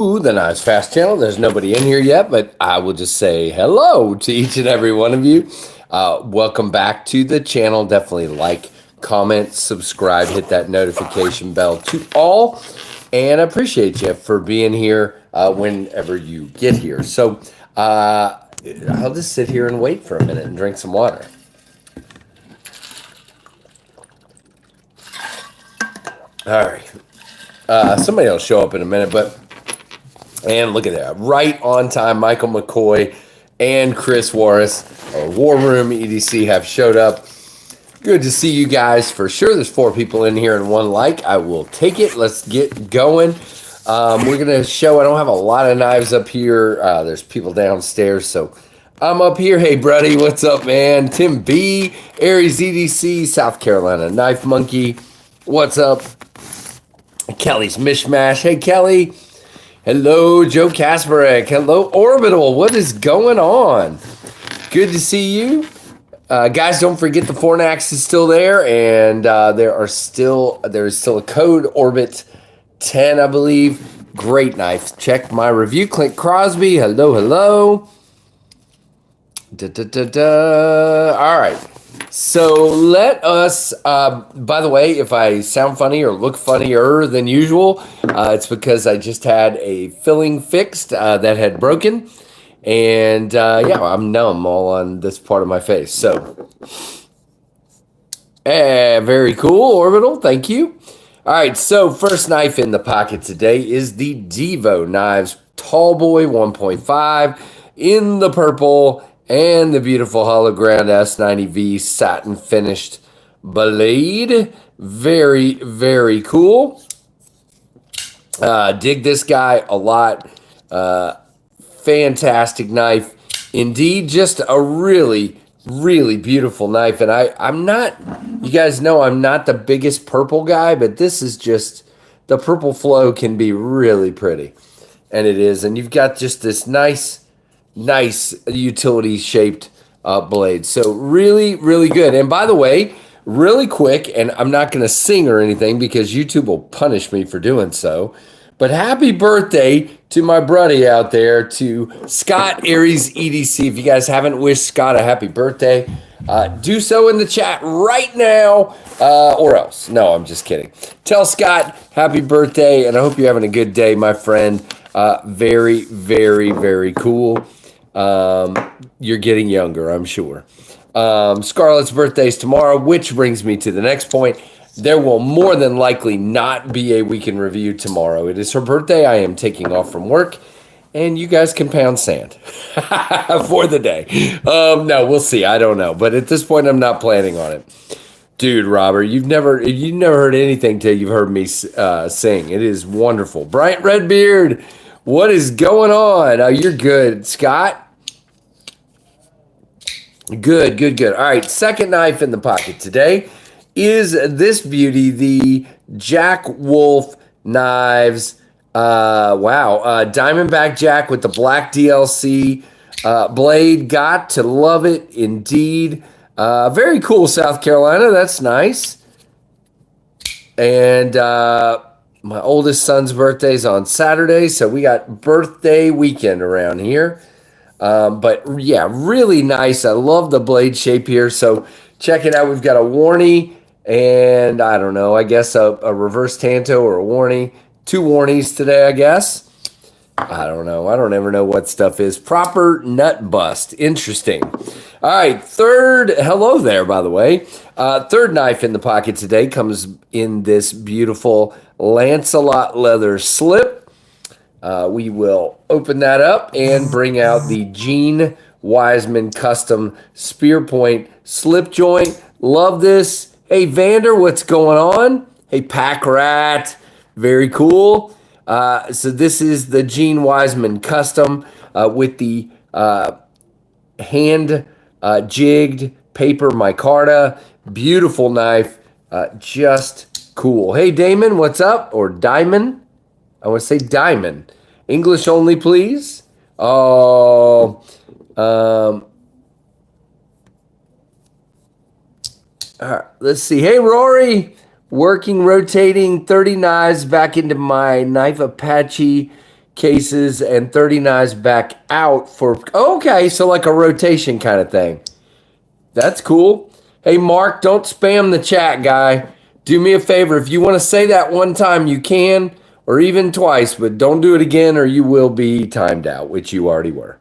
The KnivesFAST channel. There's nobody in here yet, but I will just say hello to each and every one of you. Welcome back to the channel. Definitely like, comment, subscribe, hit that notification bell to all. And I appreciate you for being here whenever you get here. So I'll just sit here and wait for a minute and drink some water. All right. Somebody will show up in a minute, but... And look at that, right on time, Michael McCoy and Chris Warras, our War Room EDC, have showed up. Good to see you guys for sure. There's 4 people in here and 1 like. I will take it. Let's get going. We're going to show, I don't have a lot of knives up here. There's people downstairs, so I'm up here. Hey, buddy, what's up, man? Tim B, Aries EDC, South Carolina Knife Monkey. What's up? Kelly's Mishmash. Hey, Kelly. Hello, Joe Kasparek. Hello, Orbital. What is going on? Good to see you. Guys, don't forget the Fornax is still there, and there is still a code, Orbit 10, I believe. Great knife. Check my review. Clint Crosby. Hello, hello. All right. So let us, by the way, if I sound funny or look funnier than usual, it's because I just had a filling fixed that had broken. And yeah, I'm numb all on this part of my face. So, very cool, Orbital. Thank you. All right, so first knife in the pocket today is the Devo Knives Tallboy 1.5 in the purple and the beautiful hologram S90V satin finished blade. Very, very cool. Dig this guy a lot. Fantastic knife. Indeed, just a really, really beautiful knife. And I'm not, you guys know I'm not the biggest purple guy, but this is just, the purple flow can be really pretty. And it is. And you've got just this nice utility shaped blade. So really, really good. And by the way, really quick, and I'm not going to sing or anything because YouTube will punish me for doing so, but happy birthday to my buddy out there, to Scott Aries EDC. If you guys haven't wished Scott a happy birthday, do so in the chat right now, or else. No, I'm just kidding. Tell Scott happy birthday, and I hope you're having a good day, my friend. Very, very, very cool. You're getting younger, I'm sure. Scarlett's birthday is tomorrow, which brings me to the next point. There will more than likely not be a weekend review tomorrow. It is her birthday. I am taking off from work, and you guys can pound sand for the day. No, we'll see. I don't know, but at this point, I'm not planning on it. Dude, Robert, you've never heard anything till you've heard me sing. It is wonderful. Bryant Redbeard, what is going on? You're good, Scott. Good. All right, second knife in the pocket today is this beauty, the Jack Wolf Knives. Diamondback Jack with the black DLC blade. Got to love it indeed. Very cool, South Carolina. That's nice. And my oldest son's birthday is on Saturday, so we got birthday weekend around here. But yeah, really nice. I love the blade shape here. So check it out. We've got a Warney and I don't know, I guess a reverse Tanto or a Warney. 2 Warneys today, I guess. I don't know. I don't ever know what stuff is. Proper nut bust. Interesting. All right. Hello there, by the way. Third knife in the pocket today comes in this beautiful Lancelot leather slip. We will open that up and bring out the Gene Wiseman custom spear point slip joint. Love this. Hey, Vander, what's going on? Hey, Pack Rat. Very cool. So this is the Gene Wiseman custom with the hand jigged paper micarta. Beautiful knife. Just cool. Hey, Damon, what's up? Or Diamond. I want to say Diamond. English only, please. Oh, all right, let's see. Hey, Rory. Working, rotating 30 knives back into my knife Apache cases and 30 knives back out for, okay, so like a rotation kind of thing. That's cool. Hey, Mark, don't spam the chat, guy. Do me a favor. If you want to say that one time, you can, or even twice, but don't do it again or you will be timed out, which you already were.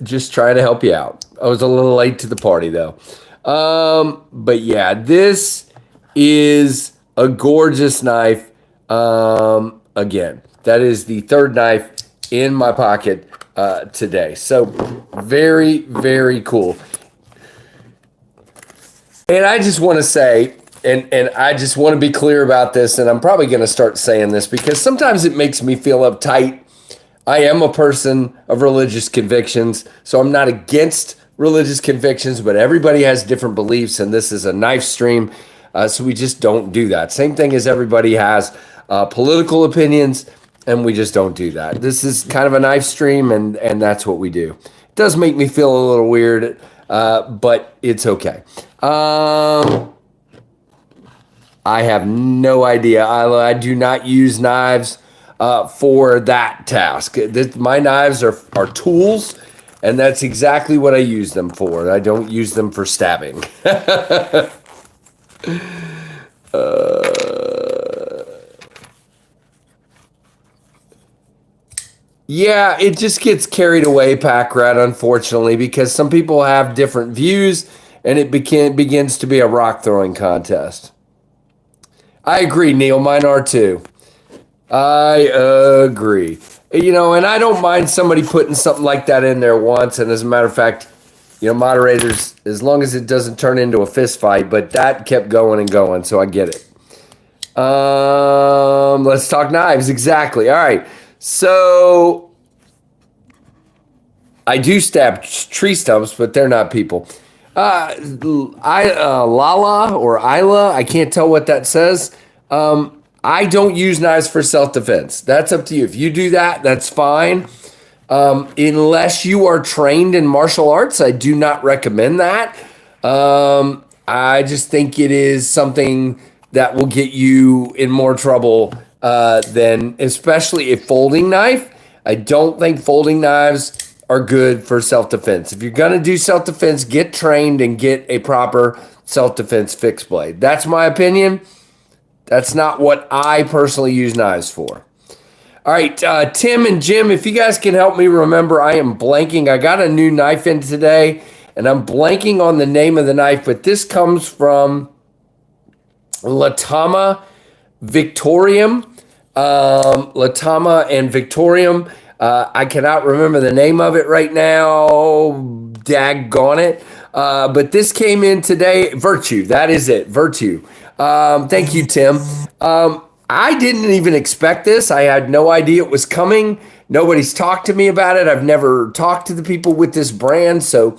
Just trying to help you out. I was a little late to the party, though. But yeah, this is a gorgeous knife. Again, that is the third knife in my pocket today. So very, very cool. And I just want to say, and I just want to be clear about this, and I'm probably going to start saying this because sometimes it makes me feel uptight. I am a person of religious convictions, so I'm not against religious convictions, but everybody has different beliefs, and this is a knife stream, so we just don't do that. Same thing as everybody has political opinions, and we just don't do that. This is kind of a knife stream, and that's what we do. It does make me feel a little weird, but it's okay. I have no idea. I do not use knives for that task. My knives are tools, and that's exactly what I use them for. I don't use them for stabbing. Yeah, it just gets carried away, Pack Rat, unfortunately, because some people have different views, and it begins to be a rock throwing contest. I agree, Neil. Mine are too. I agree. You know, and I don't mind somebody putting something like that in there once. And as a matter of fact, you know, moderators, as long as it doesn't turn into a fist fight, but that kept going and going, so I get it. Let's talk knives. Exactly. All right. So I do stab tree stumps, but they're not people. Lala or Isla, I can't tell what that says. I don't use knives for self-defense. That's up to you. If you do that, that's fine. Unless you are trained in martial arts, I do not recommend that. I just think it is something that will get you in more trouble than, especially a folding knife. I don't think folding knives are good for self-defense. If you're going to do self-defense, get trained and get a proper self-defense fixed blade. That's my opinion. That's not what I personally use knives for. All right, Tim and Jim, if you guys can help me remember, I am blanking. I got a new knife in today, and I'm blanking on the name of the knife, but this comes from Latama Victorium. Latama and Victorium. I cannot remember the name of it right now. Daggone it. But this came in today. Virtue. That is it. Virtue. Thank you, Tim. I didn't even expect this. I had no idea it was coming. Nobody's talked to me about it. I've never talked to the people with this brand, so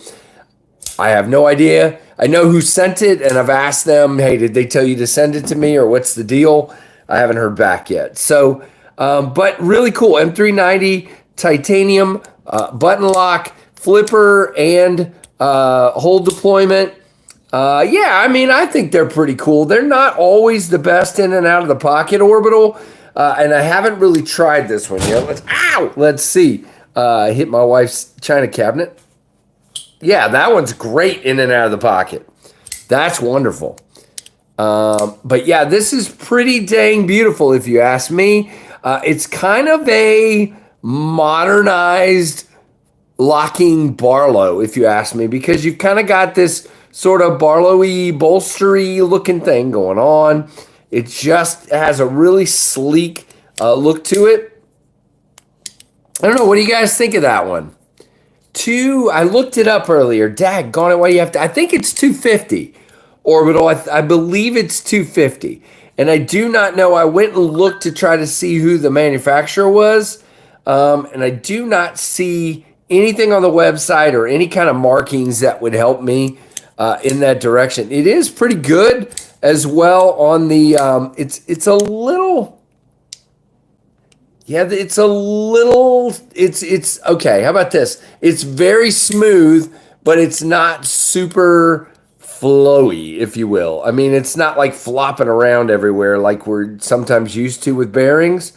I have no idea. I know who sent it, and I've asked them, hey, did they tell you to send it to me, or what's the deal? I haven't heard back yet. So, but really cool. M390 titanium button lock, flipper, and hole deployment. Yeah, I mean, I think they're pretty cool. They're not always the best in and out of the pocket orbital, and I haven't really tried this one yet. Let's see. Hit my wife's china cabinet. Yeah, that one's great in and out of the pocket. That's wonderful. But yeah, this is pretty dang beautiful if you ask me. It's kind of a modernized locking Barlow, if you ask me, because you've kind of got this sort of Barlow-y, bolstery looking thing going on. It just has a really sleek look to it. I don't know. What do you guys think of that one? I looked it up earlier. Daggone it, what do you have to? I think it's 250 orbital. I believe it's 250. And I do not know. I went and looked to try to see who the manufacturer was. And I do not see anything on the website or any kind of markings that would help me in that direction. It is pretty good as well on the, it's a little, yeah, it's okay. How about this? It's very smooth, but it's not super flowy, if you will. I mean, it's not like flopping around everywhere like we're sometimes used to with bearings,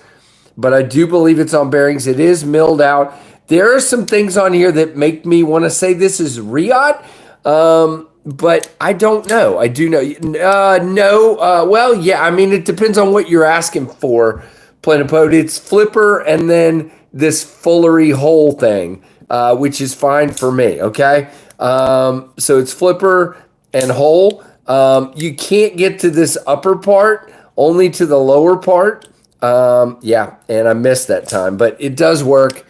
but I do believe it's on bearings. It is milled out. There are some things on here that make me want to say this is Riot, but I don't know. I do know. No. Well, yeah, I mean, it depends on what you're asking for, Plenipode. It's flipper and then this fullery hole thing, which is fine for me, okay? So it's flipper and hole. You can't get to this upper part, only to the lower part. Yeah, and I missed that time, but it does work.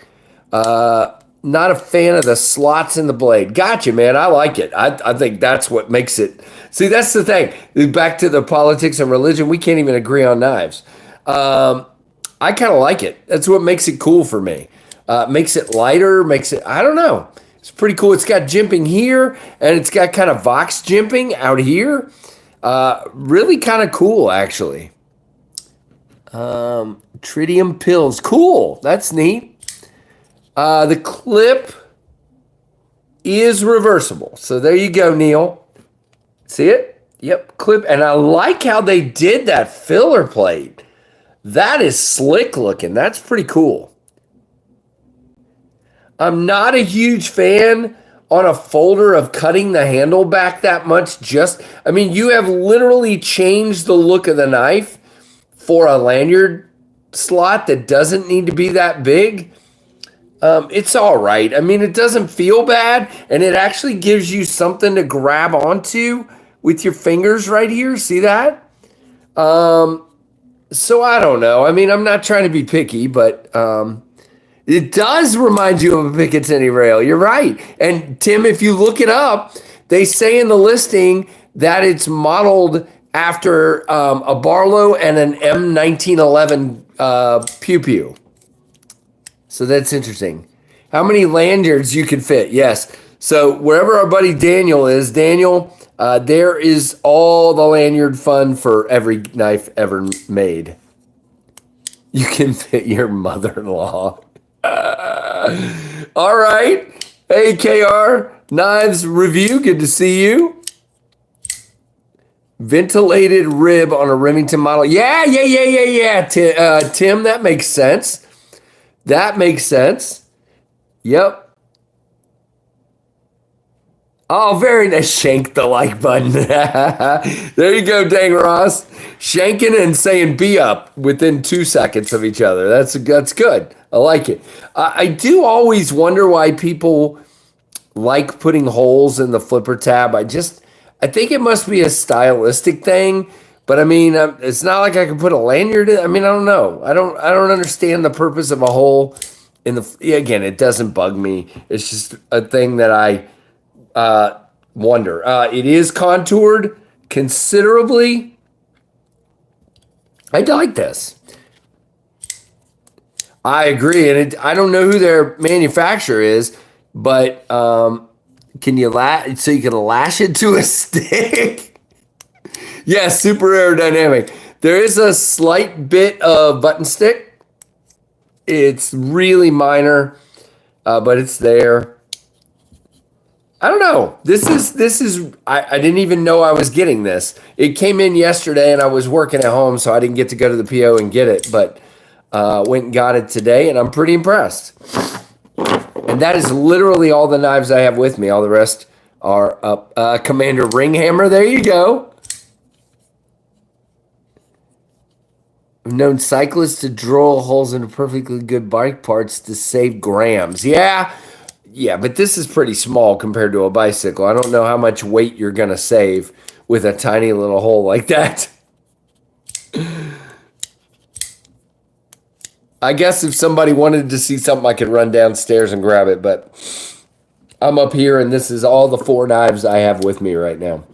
Not a fan of the slots in the blade. Gotcha, man. I like it. I think that's what makes it. See, that's the thing. Back to the politics and religion, we can't even agree on knives. I kind of like it. That's what makes it cool for me. Makes it lighter, makes it, I don't know. It's pretty cool. It's got jimping here, and it's got kind of Vox jimping out here. Really kind of cool, actually. Tritium pills. Cool. That's neat. The clip is reversible. So there you go, Neil. See it? Yep, clip. And I like how they did that filler plate. That is slick looking. That's pretty cool. I'm not a huge fan on a folder of cutting the handle back that much. I mean, you have literally changed the look of the knife for a lanyard slot that doesn't need to be that big. It's all right. I mean, it doesn't feel bad, and it actually gives you something to grab onto with your fingers right here. See that? So I don't know. I mean, I'm not trying to be picky, but it does remind you of a Picatinny rail. You're right. And Tim, if you look it up, they say in the listing that it's modeled after a Barlow and an M1911 Pew Pew. So that's interesting. How many lanyards you can fit? Yes. So wherever our buddy Daniel is, Daniel, there is all the lanyard fun for every knife ever made. You can fit your mother-in-law. All right. Hey, KR, Knives Review. Good to see you. Ventilated rib on a Remington model. Yeah. Tim, that makes sense. That makes sense. Yep. Oh, very nice. Shank the like button. There you go, Dang Ross. Shanking and saying be up within 2 seconds of each other. That's good. I like it. I do always wonder why people like putting holes in the flipper tab. I think it must be a stylistic thing. But I mean, it's not like I can put a lanyard in. I mean, I don't know. I don't understand the purpose of a hole in the. Again, it doesn't bug me. It's just a thing that I wonder. It is contoured considerably. I like this. I agree, and I don't know who their manufacturer is, but can you so you can lash it to a stick? Yeah, super aerodynamic. There is a slight bit of button stick. It's really minor, but it's there. I don't know. This is. I didn't even know I was getting this. It came in yesterday, and I was working at home, so I didn't get to go to the PO and get it. But went and got it today, and I'm pretty impressed. And that is literally all the knives I have with me. All the rest are up. Commander Ring Hammer. There you go. I've known cyclists to drill holes into perfectly good bike parts to save grams. Yeah, but this is pretty small compared to a bicycle. I don't know how much weight you're going to save with a tiny little hole like that. I guess if somebody wanted to see something, I could run downstairs and grab it, but I'm up here, and this is all the 4 knives I have with me right now.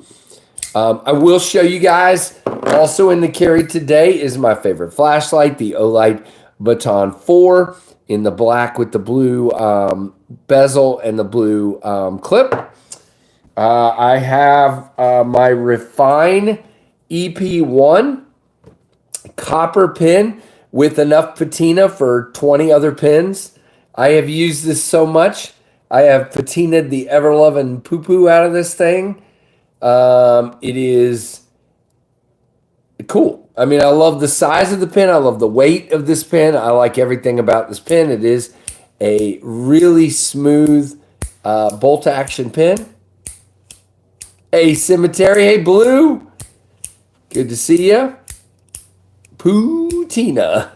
I will show you guys, also in the carry today is my favorite flashlight, the Olight Baton 4 in the black with the blue bezel and the blue clip. I have my Refine EP1 copper pin with enough patina for 20 other pins. I have used this so much. I have patinaed the ever-loving poo-poo out of this thing. It is cool. I mean, I love the size of the pin. I love the weight of this pin. I like everything about this pin. It is a really smooth bolt action pin. Hey, Cemetery. Hey, Blue. Good to see you. Pootina.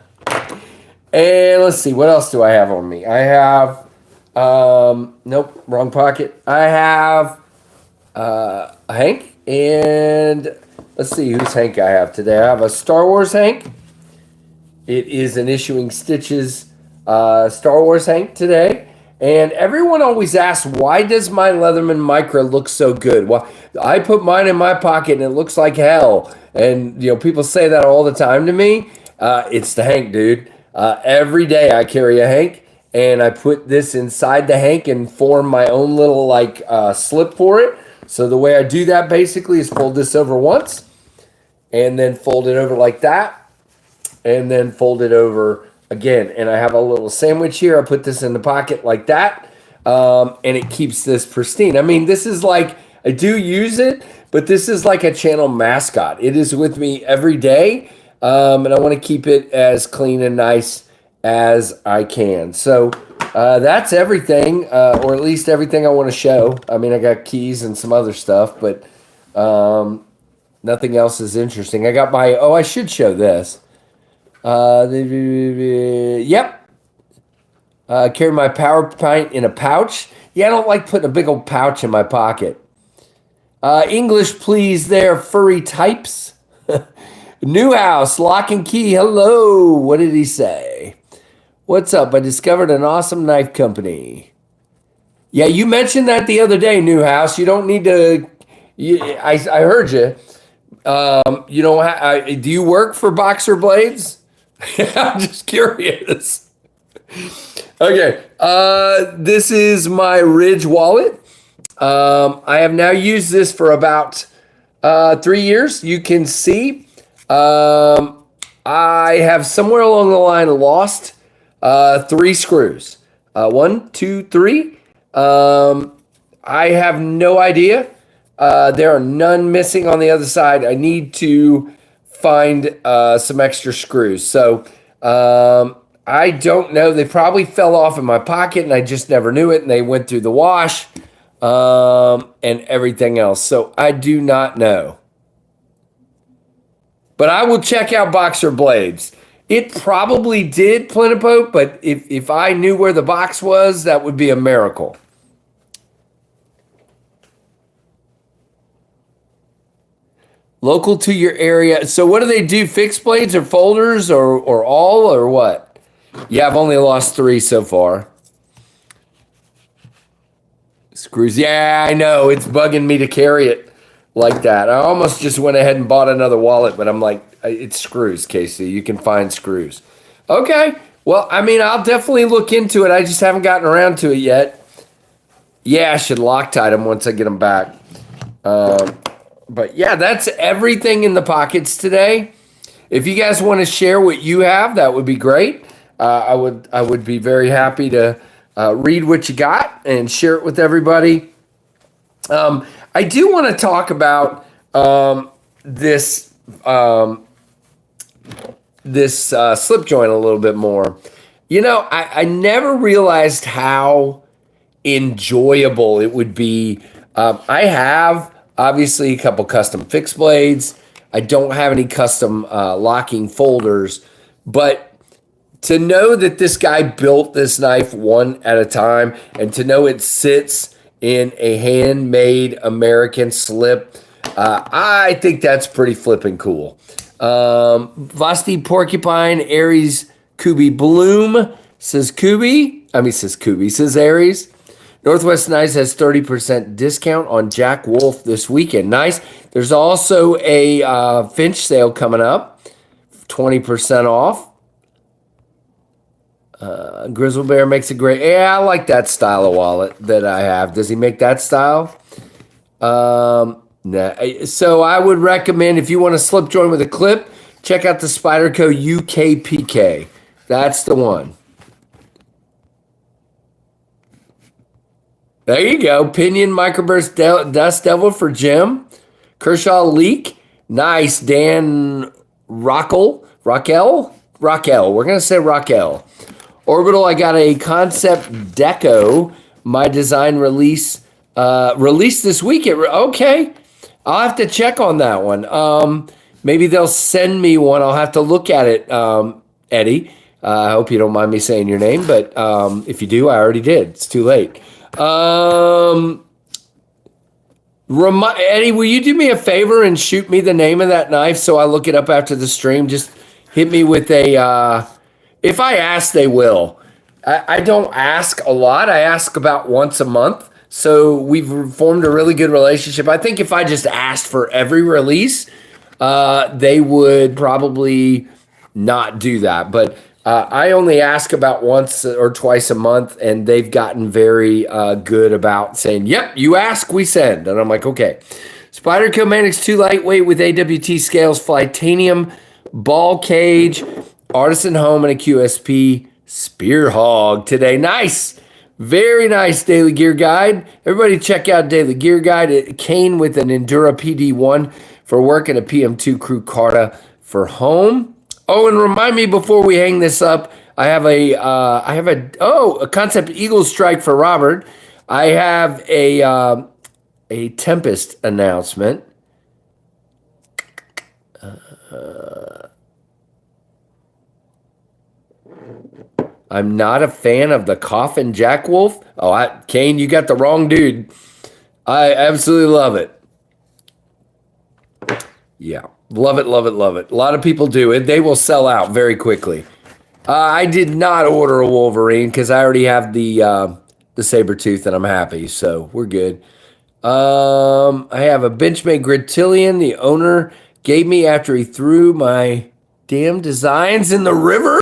And let's see, what else do I have on me? I have, nope, wrong pocket. I have Hank, and let's see whose Hank I have today. I have a Star Wars Hank. It is an Issuing Stitches Star Wars Hank today. And everyone always asks, why does my Leatherman Micra look so good? Well, I put mine in my pocket and it looks like hell. And, you know, people say that all the time to me. It's the Hank, dude. Every day I carry a Hank, and I put this inside the Hank and form my own little, like, slip for it. So the way I do that basically is fold this over once, and then fold it over like that, and then fold it over again. And I have a little sandwich here. I put this in the pocket like that, and it keeps this pristine. I mean, this is like, I do use it, but this is like a channel mascot. It is with me every day, and I want to keep it as clean and nice as I can. So that's everything, or at least everything I want to show. I mean, I got keys and some other stuff, but nothing else is interesting. I got my, I should show this. Yep. Carry my power pint in a pouch. Yeah, I don't like putting a big old pouch in my pocket. English, please, there, furry types. New house, lock and key. Hello. What did he say? What's up? I discovered an awesome knife company. Yeah, you mentioned that the other day, New House. You don't need to. I heard you. You don't. Do you work for Boxer Blades? I'm just curious. Okay. This is my Ridge wallet. I have now used this for about 3 years. You can see. I have somewhere along the line lost 3 screws. 1, 2, 3. I have no idea. There are none missing on the other side. I need to find some extra screws. So I don't know. They probably fell off in my pocket and I just never knew it. And they went through the wash and everything else. So I do not know. But I will check out Boxer Blades. It probably did plenipote, but if I knew where the box was, that would be a miracle. Local to your area. So what do they do? Fixed blades or folders or all or what? Yeah, I've only lost 3 so far. Screws. Yeah, I know. It's bugging me to carry it like that. I almost just went ahead and bought another wallet, but I'm like, it's screws, Casey. You can find screws. Okay. Well, I mean, I'll definitely look into it. I just haven't gotten around to it yet. Yeah, I should Loctite them once I get them back. But yeah, that's everything in the pockets today. If you guys want to share what you have, that would be great. I would be very happy to read what you got and share it with everybody. I do want to talk about this slip joint a little bit more. You know, I never realized how enjoyable it would be. I have obviously a couple custom fixed blades. I don't have any custom locking folders, but to know that this guy built this knife one at a time and to know it sits in a handmade American slip, I think that's pretty flipping cool. Vasti Porcupine, Aries, Kooby Bloom, says Aries. Northwest Knives has 30% discount on Jack Wolf this weekend. Nice. There's also a Finch sale coming up, 20% off. Grizzle Bear makes a great. Yeah, I like that style of wallet that I have. Does he make that style? Nah. So I would recommend if you want to slip join with a clip, check out the Spyderco UKPK. That's the one. There you go. Pinion Microburst Dust Devil for Jim. Kershaw Leak. Nice. Dan Raquel. We're going to say Raquel. Orbital, I got a concept deco. My design released this week. Okay. I'll have to check on that one. Maybe they'll send me one. I'll have to look at it, Eddie. I hope you don't mind me saying your name, but if you do, I already did. It's too late. Eddie, will you do me a favor and shoot me the name of that knife so I look it up after the stream? Just hit me with a, if I ask, they will. I don't ask a lot. I ask about once a month. So we've formed a really good relationship. I think if I just asked for every release, they would probably not do that. But I only ask about once or twice a month, and they've gotten very good about saying, yep, you ask, we send. And I'm like, okay. Spyderco Manix 2 lightweight with AWT scales, Flytanium, ball cage, Artisan Home, and a QSP Spear Hog today. Nice. Very nice Daily Gear Guide. Everybody check out Daily Gear Guide. It came with an Endura PD1 for work and a PM2 Crew Carta for home. Oh, and remind me before we hang this up, I have a Concept Eagle Strike for Robert. I have a Tempest announcement. I'm not a fan of the Coffin Jack Wolf. Oh, Kane, you got the wrong dude. I absolutely love it. Yeah. Love it, love it, love it. A lot of people do it. They will sell out very quickly. I did not order a Wolverine because I already have the Sabretooth and I'm happy. So we're good. I have a Benchmade Gridtillion the owner gave me after he threw my damn designs in the river.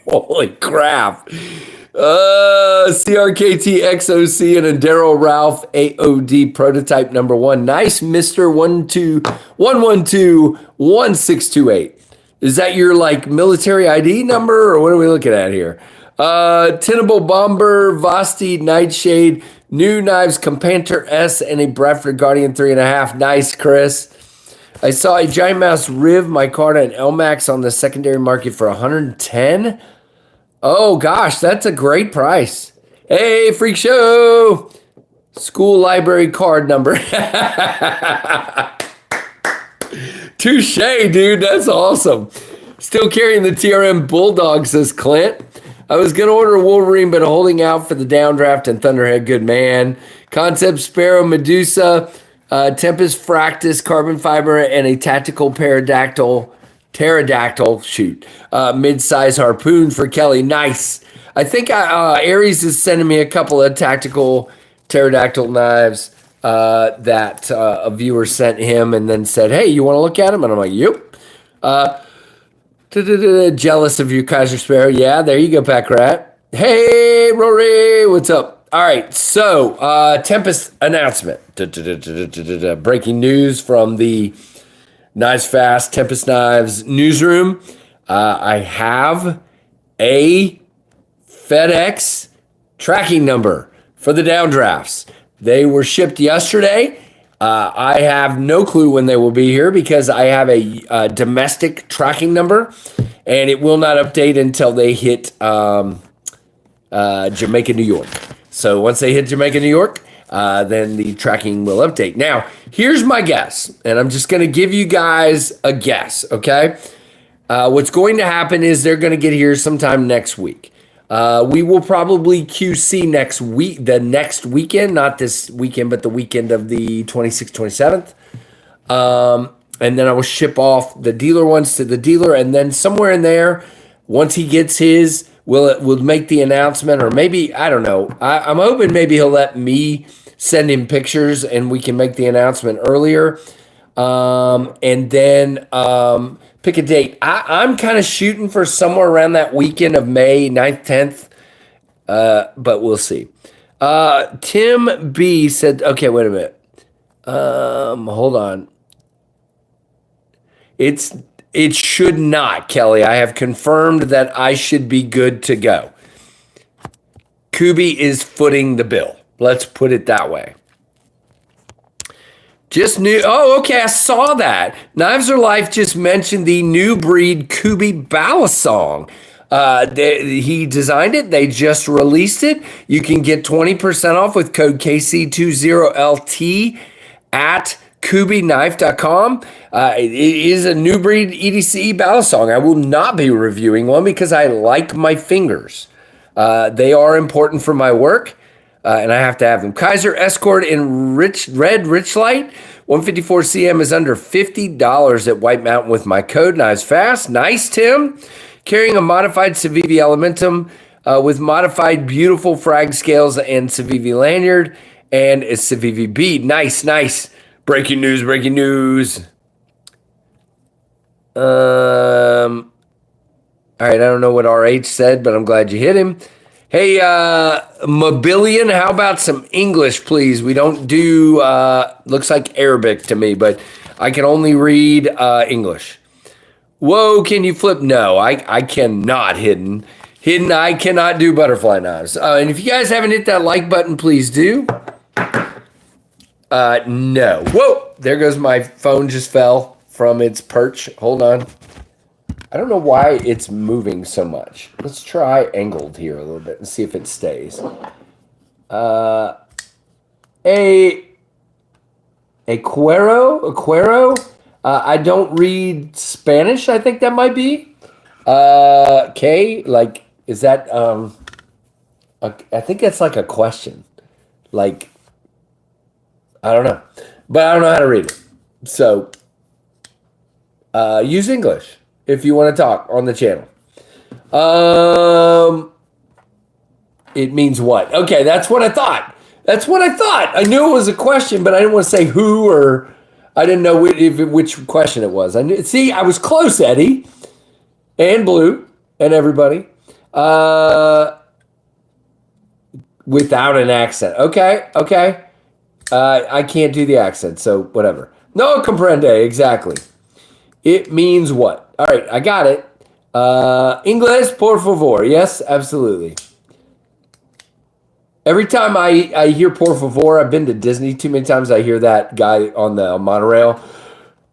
Holy crap. CRKT XOC and a Daryl Ralph AOD prototype number 1. Nice, Mr. 1121628. Is that your like military ID number or what are we looking at here? Tenable Bomber, Vosti, Nightshade, New Knives, Companter S, and a Bradford Guardian 3.5. Nice, Chris. I saw a Giant Mouse Riv, Micarta, and LMAX on the secondary market for 110. Oh, gosh, that's a great price. Hey, Freak Show. School library card number. Touche, dude. That's awesome. Still carrying the TRM Bulldog, says Clint. I was going to order a Wolverine, but holding out for the downdraft and Thunderhead. Good man. Concept Sparrow, Medusa, Tempest Fractus, Carbon Fiber, and a Tactical Pterodactyl, mid-size harpoon for Kelly. Nice. I think Aries is sending me a couple of tactical pterodactyl knives that a viewer sent him and then said, hey, you want to look at them? And I'm like, yep. Jealous of you, Kaiser Sparrow. Yeah, there you go, Pack Rat. Hey, Rory, what's up? All right, so Tempest announcement. Breaking news from the KnivesFAST Tempest Knives newsroom. I have a FedEx tracking number for the downdrafts. They were shipped yesterday. I have no clue when they will be here because I have a domestic tracking number, and it will not update until they hit Jamaica, New York. So once they hit Jamaica, New York, then the tracking will update. Now, here's my guess, and I'm just going to give you guys a guess, okay? What's going to happen is they're going to get here sometime next week. We will probably QC next week, the next weekend, not this weekend, but the weekend of the 26th, 27th. And then I will ship off the dealer ones to the dealer. And then somewhere in there, once he gets his, we'll make the announcement, or maybe, I don't know. I'm hoping maybe he'll let me send him pictures and we can make the announcement earlier. And then pick a date. I'm kind of shooting for somewhere around that weekend of May 9th, 10th, but we'll see. Tim B said, okay, wait a minute. Hold on. It should not, Kelly. I have confirmed that I should be good to go. Kooby is footing the bill. Let's put it that way. Just new. Oh, okay. I saw that. Knives Are Life just mentioned the new breed Kooby Balisong. He designed it. They just released it. You can get 20% off with code KC20LT at KoobyKnife.com. It is a new breed EDC Balisong. I will not be reviewing one because I like my fingers. They are important for my work. And I have to have them. Kaiser Escort in red Richlight. 154 cm is under $50 at White Mountain with my code KnivesFAST. Nice, Tim. Carrying a modified Civivi Elementum with modified beautiful frag scales and Civivi lanyard and a Civivi bead. Nice, nice. Breaking news, breaking news. All right, I don't know what RH said, but I'm glad you hit him. Hey, Mobilian, how about some English, please? We don't do, looks like Arabic to me, but I can only read English. Whoa, can you flip? No, I cannot hidden. Hidden, I cannot do butterfly knives. And if you guys haven't hit that like button, please do. No. Whoa, there goes my phone just fell from its perch. Hold on. I don't know why it's moving so much. Let's try angled here a little bit and see if it stays. Aquero. I don't read Spanish. I think that might be. K, like, is that? I think that's like a question. Like, I don't know, but I don't know how to read it. So, use English if you want to talk on the channel. It means what? Okay, that's what I thought. That's what I thought. I knew it was a question, but I didn't want to say who, or I didn't know which question it was. I knew. See, I was close, Eddie, and Blue, and everybody. Without an accent. Okay. I can't do the accent, so whatever. No comprende, exactly. It means what? All right, I got it. Inglés, por favor. Yes, absolutely. Every time I hear por favor, I've been to Disney too many times. I hear that guy on the monorail.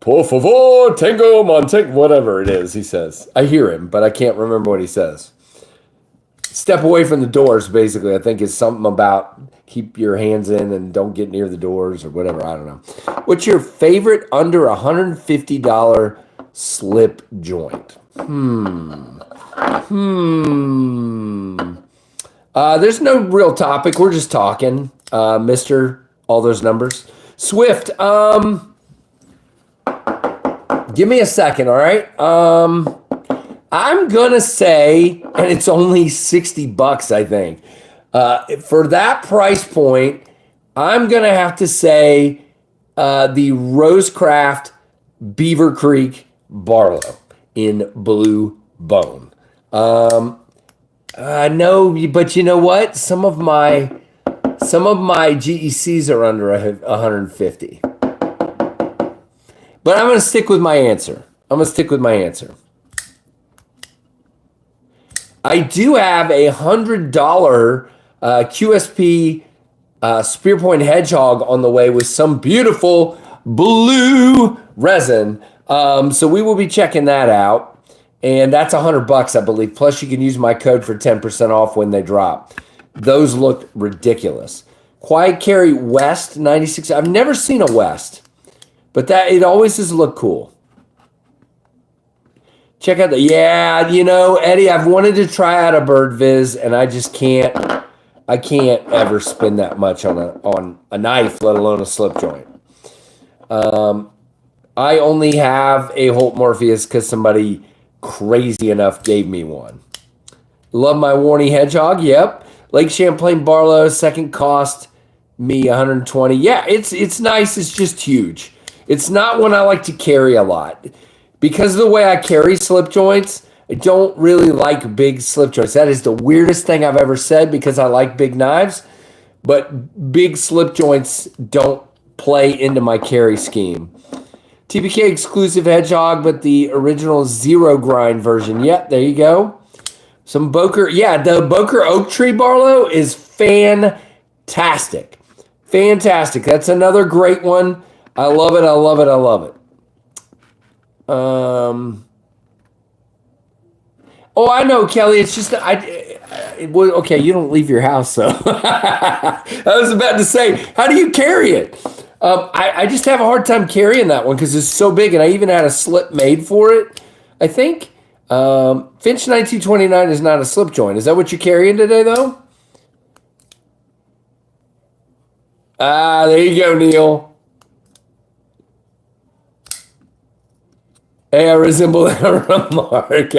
Por favor, tengo whatever it is he says. I hear him, but I can't remember what he says. Step away from the doors, basically, I think is something about keep your hands in and don't get near the doors or whatever. I don't know. What's your favorite under $150 slip joint? There's no real topic. We're just talking, Mr. All those numbers. Swift, give me a second, all right? I'm gonna say, and it's only $60, I think. For that price point, I'm gonna have to say the Rosecraft Beaver Creek Barlow in Blue Bone. No, but you know what? Some of my GECs are under 150. But I'm gonna stick with my answer. I do have a $100 QSP Spearpoint Hedgehog on the way with some beautiful blue resin. So we will be checking that out. And that's $100, I believe. Plus you can use my code for 10% off when they drop. Those look ridiculous. Quiet Carry West 96. I've never seen a West, but it always does look cool. Check out Eddie, I've wanted to try out a Bird Viz, and I just can't. I can't ever spend that much on a knife, let alone a slip joint. I only have a Holt Morpheus because somebody crazy enough gave me one. Love my Warney Hedgehog. Yep. Lake Champlain Barlow, second cost me 120. Yeah, it's nice. It's just huge. It's not one I like to carry a lot. Because of the way I carry slip joints, I don't really like big slip joints. That is the weirdest thing I've ever said because I like big knives. But big slip joints don't play into my carry scheme. TPK exclusive Hedgehog, but the original zero grind version. Yep, there you go. Some Boker. Yeah, the Boker Oak Tree Barlow is fantastic. Fantastic. That's another great one. I love it. I love it. I love it. Oh, I know, Kelly. It's just okay. You don't leave your house, so I was about to say, how do you carry it? I just have a hard time carrying that one because it's so big, and I even had a slip made for it. I think Finch 1929 is not a slip joint. Is that what you're carrying today, though? Ah, there you go, Neil. Hey, I resemble that remark.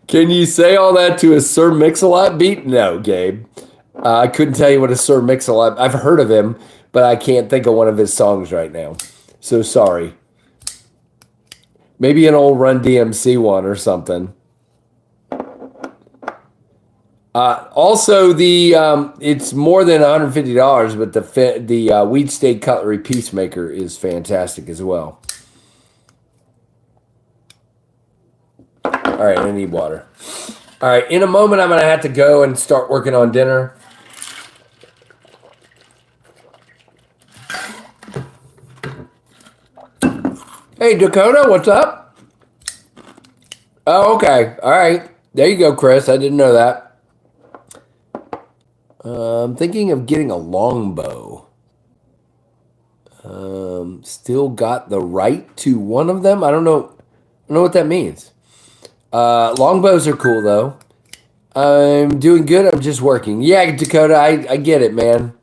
Can you say all that to a Sir Mix-a-Lot beat? No, Gabe. I couldn't tell you what a Sir Mix-a-Lot... I've heard of him, but I can't think of one of his songs right now. So sorry. Maybe an old Run DMC one or something. Also, it's more than $150, but the Weed State Cutlery Peacemaker is fantastic as well. All right, I need water. All right, in a moment, I'm going to have to go and start working on dinner. Hey, Dakota, what's up? Oh, okay. All right. There you go, Chris. I didn't know that. I'm thinking of getting a longbow. Still got the right to one of them. I don't know what that means. Longbows are cool, though. I'm doing good. I'm just working. Yeah, Dakota, I get it, man.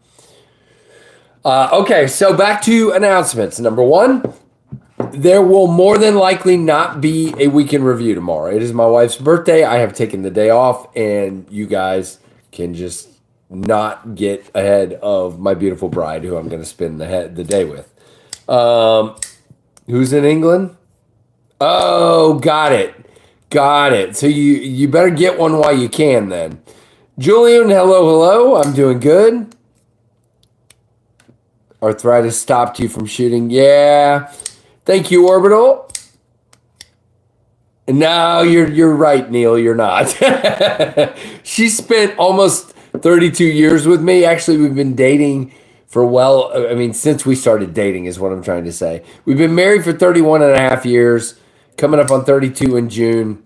Okay, so back to announcements. Number one, there will more than likely not be a weekend review tomorrow. It is my wife's birthday. I have taken the day off, and you guys can just not get ahead of my beautiful bride, who I'm going to spend the day with. Who's in England? Oh, got it. Got it. So you better get one while you can then. Julian, hello. I'm doing good. Arthritis stopped you from shooting. Yeah. Thank you, Orbital. No, you're right, Neil. You're not. She spent almost 32 years with me. Actually, we've been dating for since we started dating is what I'm trying to say. We've been married for 31 and a half years, coming up on 32 in June.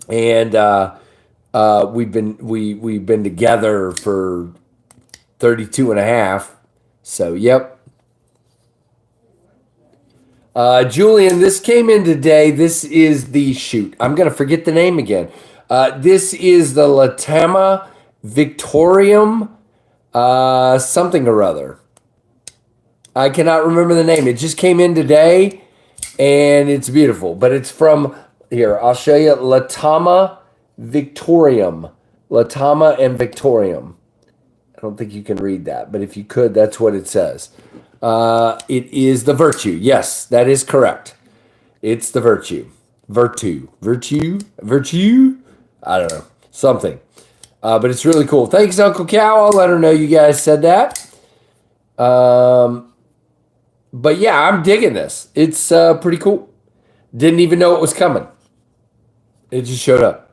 And we've been together for 32 and a half. So, yep. Julian, this came in today. This is I'm going to forget the name again. This is the Latama Victorium something or other. I cannot remember the name. It just came in today, and it's beautiful. But it's from, here, I'll show you, Latama Victorium. Latama and Victorium. I don't think you can read that, but if you could, that's what it says. It is the Virtue. Yes, that is correct. It's the Virtue. Virtue. I don't know. Something. But it's really cool. Thanks, Uncle Cow. I'll let her know you guys said that. But yeah, I'm digging this. It's pretty cool. Didn't even know it was coming. It just showed up.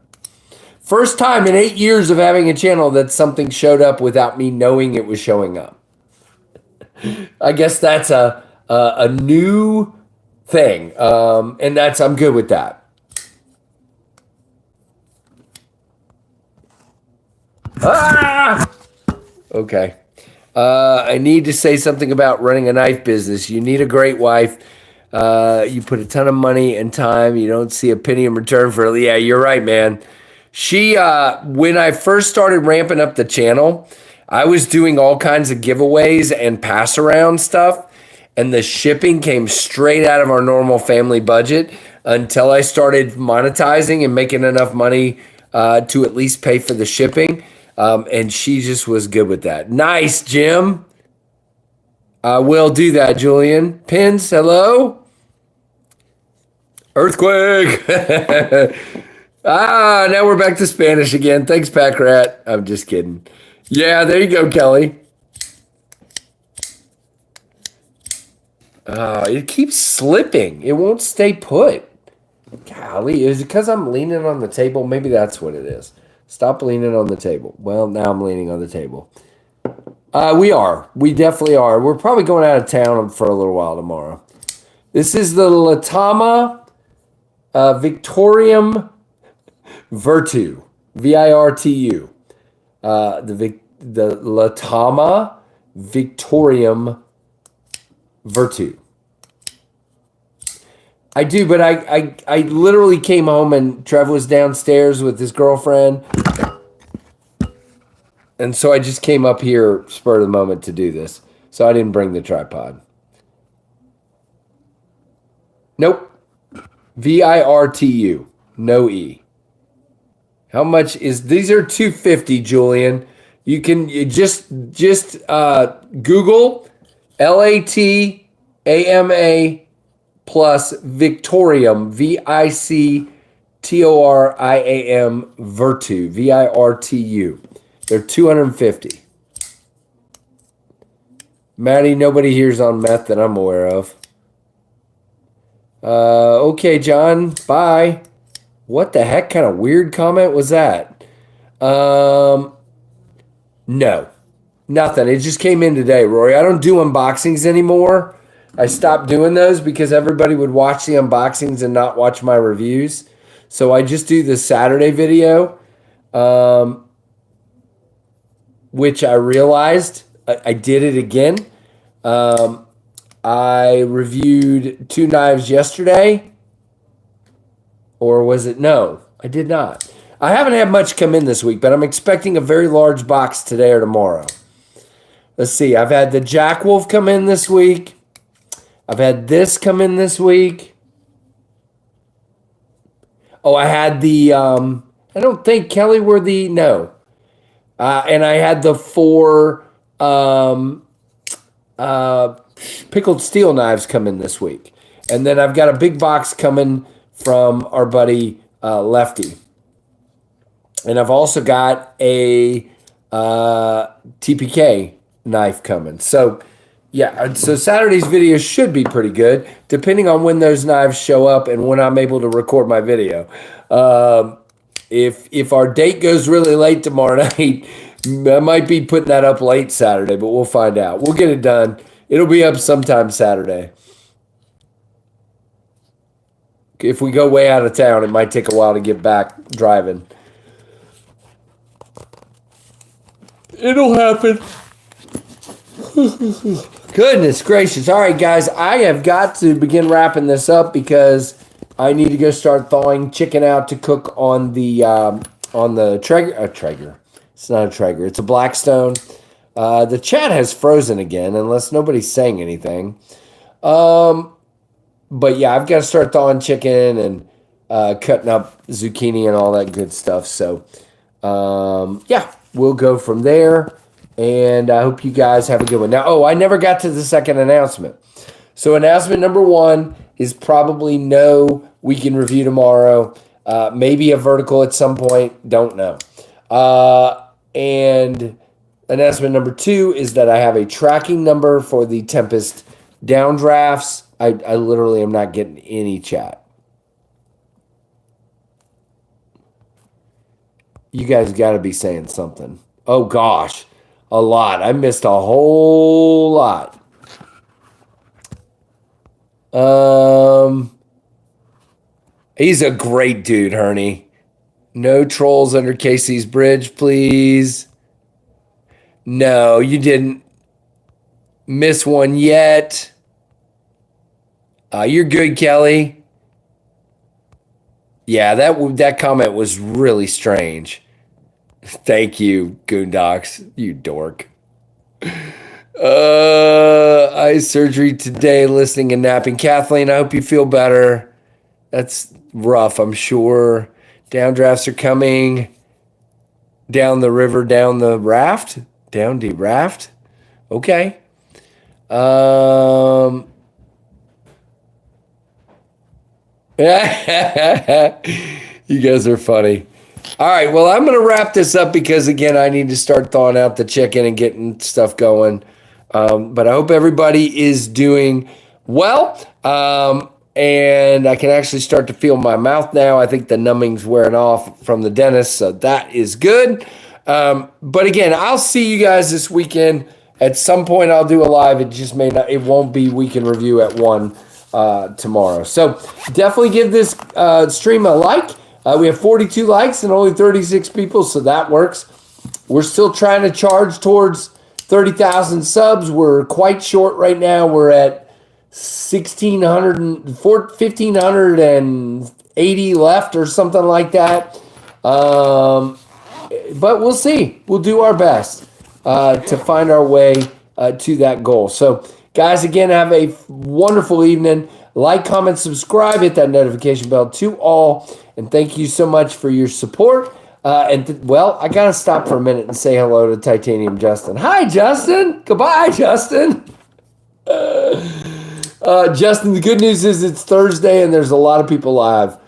First time in 8 years of having a channel that something showed up without me knowing it was showing up. I guess that's a new thing. And I'm good with that. Ah! Okay. I need to say something about running a knife business. You need a great wife. You put a ton of money and time. You don't see a penny in return for it. Yeah, you're right, man. She, when I first started ramping up the channel, I was doing all kinds of giveaways and pass around stuff. And the shipping came straight out of our normal family budget until I started monetizing and making enough money to at least pay for the shipping. And she just was good with that. Nice, Jim. I will do that, Julian. Pins, hello? Earthquake. Now we're back to Spanish again. Thanks, Pack Rat. I'm just kidding. Yeah, there you go, Kelly. It keeps slipping. It won't stay put. Golly, is it because I'm leaning on the table? Maybe that's what it is. Stop leaning on the table. Well, now I'm leaning on the table. We are. We definitely are. We're probably going out of town for a little while tomorrow. This is the Latama Victorium Virtu. Virtu. The Latama Victorium Virtu. I do, but I literally came home and Trev was downstairs with his girlfriend. And so I just came up here spur of the moment to do this. So I didn't bring the tripod. Nope. VIRTU. No E. How much is these are $250, Julian. You just Google LATAMA plus Victorium, VICTORIAM Virtu, VIRTU. They're $250. Maddie, nobody here's on meth that I'm aware of. Okay, John, bye. What the heck kind of weird comment was that? No, nothing. It just came in today, Rory. I don't do unboxings anymore. I stopped doing those because everybody would watch the unboxings and not watch my reviews. So I just do the Saturday video, which I realized I did it again. I reviewed 2 knives yesterday. Or was it? No, I did not. I haven't had much come in this week, but I'm expecting a very large box today or tomorrow. Let's see. I've had the Jack Wolf come in this week. I've had this come in this week. Oh, I had the, I don't think Kelly were the, no. And I had the 4 pickled steel knives come in this week. And then I've got a big box coming from our buddy Lefty. And I've also got a TPK knife coming. So, yeah, so Saturday's video should be pretty good, depending on when those knives show up and when I'm able to record my video. If our date goes really late tomorrow night, I might be putting that up late Saturday, but we'll find out. We'll get it done. It'll be up sometime Saturday. If we go way out of town, it might take a while to get back driving. It'll happen. Goodness gracious. All right, guys, I have got to begin wrapping this up because I need to go start thawing chicken out to cook on the Traeger. It's not a Traeger. It's a Blackstone. The chat has frozen again, unless nobody's saying anything. But yeah, I've got to start thawing chicken and cutting up zucchini and all that good stuff. So, yeah, we'll go from there. And I hope you guys have a good one. Now, I never got to the second announcement. So announcement number 1 is probably no weekend review tomorrow. Maybe a vertical at some point. Don't know. And announcement number 2 is that I have a tracking number for the Tempest downdrafts. I literally am not getting any chat. You guys got to be saying something. Oh, gosh. A lot. I missed a whole lot. He's a great dude, Herney. No trolls under Casey's bridge, please. No, you didn't miss one yet. You're good, Kelly. Yeah, that comment was really strange. Thank you, Goondocks. You dork. Eye surgery today, listening and napping. Kathleen, I hope you feel better. That's rough, I'm sure. Downdrafts are coming. Down the river, down the raft? Down the raft? Okay. You guys are funny. All right, well, I'm going to wrap this up because, again, I need to start thawing out the chicken and getting stuff going. But I hope everybody is doing well. And I can actually start to feel my mouth now. I think the numbing's wearing off from the dentist, so that is good. But, again, I'll see you guys this weekend. At some point, I'll do a live. It just may not. It won't be week in review at 1 tomorrow. So definitely give this stream a like. We have 42 likes and only 36 people, so that works. We're still trying to charge towards 30,000 subs. We're quite short right now. We're at 1,580 left or something like that. But we'll see. We'll do our best to find our way to that goal. So, guys, again, have a wonderful evening. Like, comment, subscribe, hit that notification bell to all. And thank you so much for your support. Well, I got to stop for a minute and say hello to Titanium Justin. Hi, Justin. Goodbye, Justin. Justin, the good news is it's Thursday and there's a lot of people live.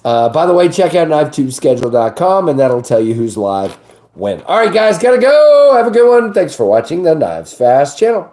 By the way, check out KnivesTubeSchedule.com and that'll tell you who's live when. All right, guys, got to go. Have a good one. Thanks for watching the Knives Fast channel.